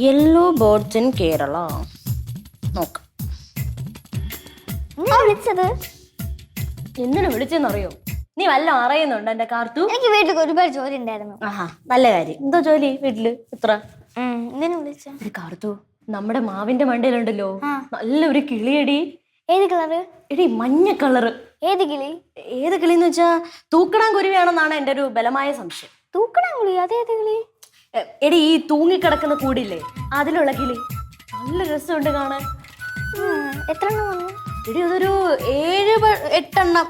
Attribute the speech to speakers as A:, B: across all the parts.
A: Yellow birds in Kerala. നോക്കാം.
B: വിളിച്ചത്
A: എന്തിനു വിളിച്ചെന്നറിയോ? നീ വല്ല അറിയുന്നുണ്ടോ എന്റെ കാർത്തു?
B: എനിക്ക് വീട്ടിൽ ഒരുപാട് ജോലി ഉണ്ടായിരുന്നു.
A: ആഹാ, നല്ല കാര്യം. എന്തോ ജോലി വീട്ടില്? എത്ര?
B: എന്തിനു വിളിച്ച?
A: കാർത്തു, നമ്മുടെ മാവിന്റെ മണ്ടയിലുണ്ടല്ലോ നല്ലൊരു കിളിയടി.
B: ഏത് കളറ്?
A: എടി മഞ്ഞ കളറ്.
B: ഏത് കിളി?
A: ഏത് കിളിന്ന് വെച്ചാ തൂക്കണാൻ കുരുവിയാണെന്നാണ് എന്റെ ഒരു ബലമായ സംശയം.
B: തൂക്കണാൻ കിളി? അതേത് കിളി?
A: എടി ഈ തൂങ്ങിക്കിടക്കുന്ന കൂടില്ലേ അതിലുള്ള കിളി. നല്ല രസമുണ്ട് കാണാൻ.
B: എത്ര എണ്ണം വന്നു?
A: എടി അതൊരു 7-8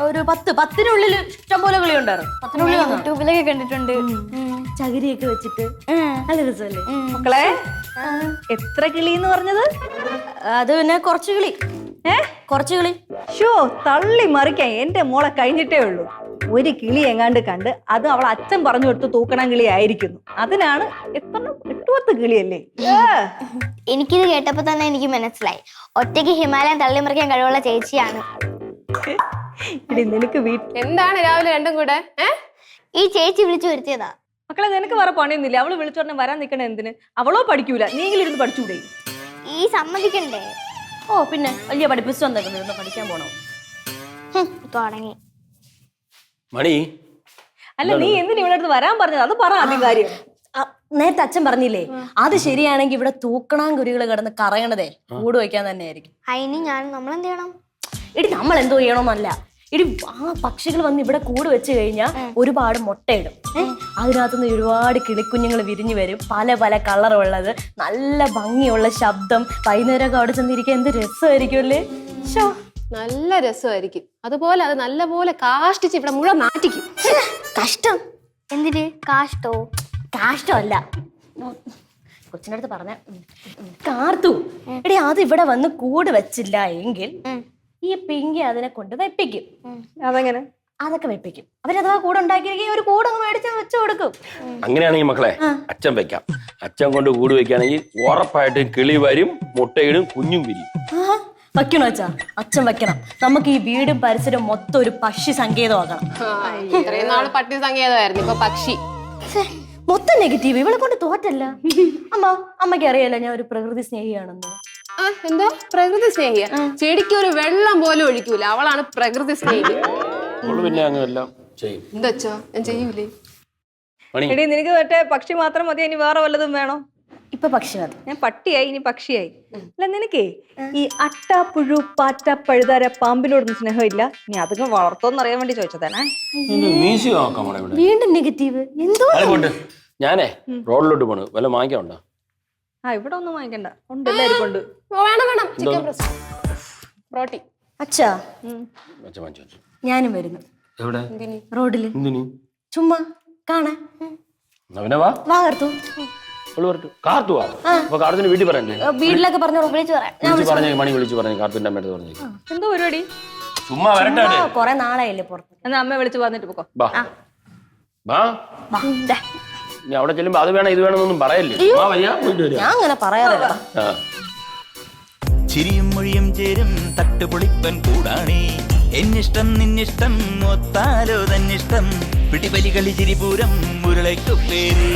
A: ഒരു 10-10-നുള്ളിൽ ഇഷ്ടംപോലെ കളി ഉണ്ടായിരുന്നു. 10-നുള്ളിൽ
B: യൂട്യൂബിലൊക്കെ കണ്ടിട്ടുണ്ട്.
A: ചകിരിയൊക്കെ വെച്ചിട്ട് നല്ല രസമല്ലേ
C: മക്കളെ? എത്ര കിളി എന്ന് പറഞ്ഞത്?
A: അത് പിന്നെ കുറച്ച് കിളി. കുറച്ച് കിളി.
C: ഷോ, തള്ളി മറിക്കാൻ എന്റെ മോളെ കഴിഞ്ഞിട്ടേ ഉള്ളൂ. ഒരു കിളി എങ്ങാണ്ട് കണ്ട് അത് അവൾ അച്ഛൻ പറഞ്ഞു കൊടുത്ത് തൂക്കണം കിളി ആയിരിക്കുന്നു. അതിനാണ് 8-10 കിളിയല്ലേ?
B: എനിക്കിത് കേട്ടപ്പോ തന്നെ എനിക്ക് മനസ്സിലായി, ഒറ്റയ്ക്ക് ഹിമാലയം തള്ളി മറിക്കാൻ കഴിവുള്ള ചേച്ചിയാണ്.
C: നിനക്ക്
D: എന്താണ് രാവിലെ രണ്ടും കൂടെ?
B: ഈ ചേച്ചി വിളിച്ചു വരുത്തിയതാ.
C: മക്കളെ, നിനക്ക് വേറെ പണിയൊന്നുമില്ല. അവള് വിളിച്ചോടനെ വരാൻ നിൽക്കണ എന്തിന്? അവളോ പഠിക്കൂല, നീങ്കിലും ഇരുന്ന് പഠിച്ചൂടെ?
B: ഈ സമ്മതിക്കണ്ടേ?
A: ഓ പിന്നെ വലിയ പഠിപ്പിച്ചു വന്നേക്കുന്നു, പഠിക്കാൻ പോണോ?
B: തുടങ്ങി.
E: മണി,
C: അല്ല, നീ എന്തിനാ ഇവിടെ അടുത്ത് വരാൻ പറഞ്ഞത്? അത് പറ ആദ്യം കാര്യം.
A: നേരത്തെ അച്ഛൻ പറഞ്ഞില്ലേ, അത് ശരിയാണെങ്കിൽ ഇവിടെ തൂക്കണാൻ കുരുകൾ കിടന്ന് കറയണതേ കൂട് വയ്ക്കാൻ തന്നെ ആയിരിക്കും.
B: അതിന് നമ്മളെന്ത് ചെയ്യണം?
A: ഇടി നമ്മൾ എന്തോ ചെയ്യണമെന്നല്ല, ഇടി ആ പക്ഷികൾ വന്ന് ഇവിടെ കൂട് വെച്ച് കഴിഞ്ഞാൽ ഒരുപാട് മുട്ടയിടും. അതിനകത്തുനിന്ന് ഒരുപാട് കിളിക്കുഞ്ഞുങ്ങൾ വിരിഞ്ഞു വരും, പല പല കളറുള്ളത്, നല്ല ഭംഗിയുള്ള ശബ്ദം. വൈകുന്നേരമൊക്കെ അവിടെ ചെന്നിരിക്കാൻ എന്ത് രസമായിരിക്കും അല്ലേ? ഷോ,
D: നല്ല രസമായിരിക്കും. അതുപോലെ അത് നല്ലപോലെ കാഷ്ടിച്ച് ഇവിടെ മുഴുവൻ നാട്ടിക്കും.
A: കഷ്ടം.
B: എന്തിന് കാഷ്ടോ?
A: കാഷ്ടമല്ല, കൊച്ചിൻ്റെ അടുത്ത് പറഞ്ഞ കാർത്തു. എടി അത് ഇവിടെ വന്ന് കൂട് വെച്ചില്ല എങ്കിൽ ഈ പിങ്കി അതിനെ കൊണ്ട് വെപ്പിക്കും.
C: അതെങ്ങനെ?
A: അതൊക്കെ വെപ്പിക്കും. അവരഥവാ കൂടെ ഉണ്ടാക്കിയിരിക്കും, ഒരു കൂടങ്ങ് മേടിച്ച് വെച്ചു കൊടുക്കും.
E: അങ്ങനെയാണെങ്കിൽ മക്കളെ അച്ഛൻ വെക്കാം. അച്ഛൻ കൊണ്ട് കൂട് വെക്കുകയാണെങ്കിൽ ഉറപ്പായിട്ടും കിളി വരും, മുട്ടയിടും, കുഞ്ഞും വിരിയും.
A: വയ്ക്കണോ അച്ഛാ? അച്ഛൻ വെക്കണം. നമുക്ക് ഈ വീടും പരിസരവും മൊത്തം ഒരു പക്ഷി സങ്കേതമാക്കണം.
D: ഇത്രയും നാള് പട്ടി സങ്കേതമായിരുന്നു, ഇപ്പൊ പക്ഷി.
A: മൊത്തം നെഗറ്റീവ്. ഇവളെ കൊണ്ട് തോറ്റല്ല. അമ്മയ്ക്ക് അറിയാലോ ഞാൻ ഒരു പ്രകൃതി സ്നേഹിയാണെന്ന്.
D: എന്താ പ്രകൃതി സ്നേഹിയ? ചെടിക്ക് ഒരു വെള്ളം പോലും ഒഴിക്കൂല, അവളാണ് പ്രകൃതി സ്നേഹി.
E: പിന്നെ അങ്ങ് എല്ലാം ചെയ്യും.
D: എന്താ ഞാൻ ചെയ്യൂലേ?
C: എടി, നിനക്ക് മറ്റേ പക്ഷി മാത്രം മതി, ഇനി വേറെ വല്ലതും വേണോ?
A: ഇപ്പൊ പക്ഷി മതി.
C: ഞാൻ പട്ടിയായി, ഇനി പക്ഷിയായി. അല്ല, നിനക്കേ ഈ അട്ട, പുഴു, പാറ്റ, പഴുതാര, പാമ്പിനോടൊന്നും സ്നേഹമില്ല? നീ അതൊക്കെ വളർത്തോന്ന് അറിയാൻ വേണ്ടി ചോദിച്ചതാണേ.
A: വീണ്ടും നെഗറ്റീവ്. എന്തോ
E: ഞാനേ റോഡിലോട്ട് പോണു, വല്ല വാങ്ങിക്കണ്ടോ?
C: ഇവിടെ ഒന്നും വാങ്ങിക്കണ്ട, ഉണ്ട്, എല്ലാവർക്കും ഉണ്ട്.
D: വേണം ചിക്കൻ പ്രോട്ടീൻ.
A: അച്ഛാ, ഞാനും വരുന്നു.
E: എവിടെ?
A: റോഡില്
E: എന്തിനു?
A: ചുമ്മാ കാണാൻ.
E: വാ
A: കാർത്തു.
E: കാർത്തുവാ? അപ്പൊ കാർത്തുവിന്റെ വീട്ടിൽ പറയണ്ടേ?
A: വീട്ടിലൊക്കെ പറഞ്ഞു വിളിച്ചു പറയാം.
E: മണി വിളിച്ചു പറഞ്ഞു, കാർത്തുവിന്റെ അമ്മയുടെ പറഞ്ഞു.
C: എന്തോ പരിപാടി?
E: ചുമ്മാ വരട്ടെ.
A: കൊറേ നാളായില്ലേ പുറത്ത്.
C: എന്നാ അമ്മ വിളിച്ചു പറഞ്ഞിട്ട് പോക്കോ.
E: ഇനി അവിടെ ചെല്ലുമ്പോ അത് വേണം ഇത് വേണമെന്നൊന്നും പറയല്ലേ.
A: ഞാൻ അങ്ങനെ പറയാറില്ല.
F: ചിരിയും മൊഴിയും ചേരും തട്ടുപൊളിപ്പൻ കൂടാണേ. എന്നിഷ്ടം നിന്നിഷ്ടം ഒത്താലോ തന്നിഷ്ടം. പിടിപലി കളി ചിരിപൂരം മുരളയ്ക്കു പേര്.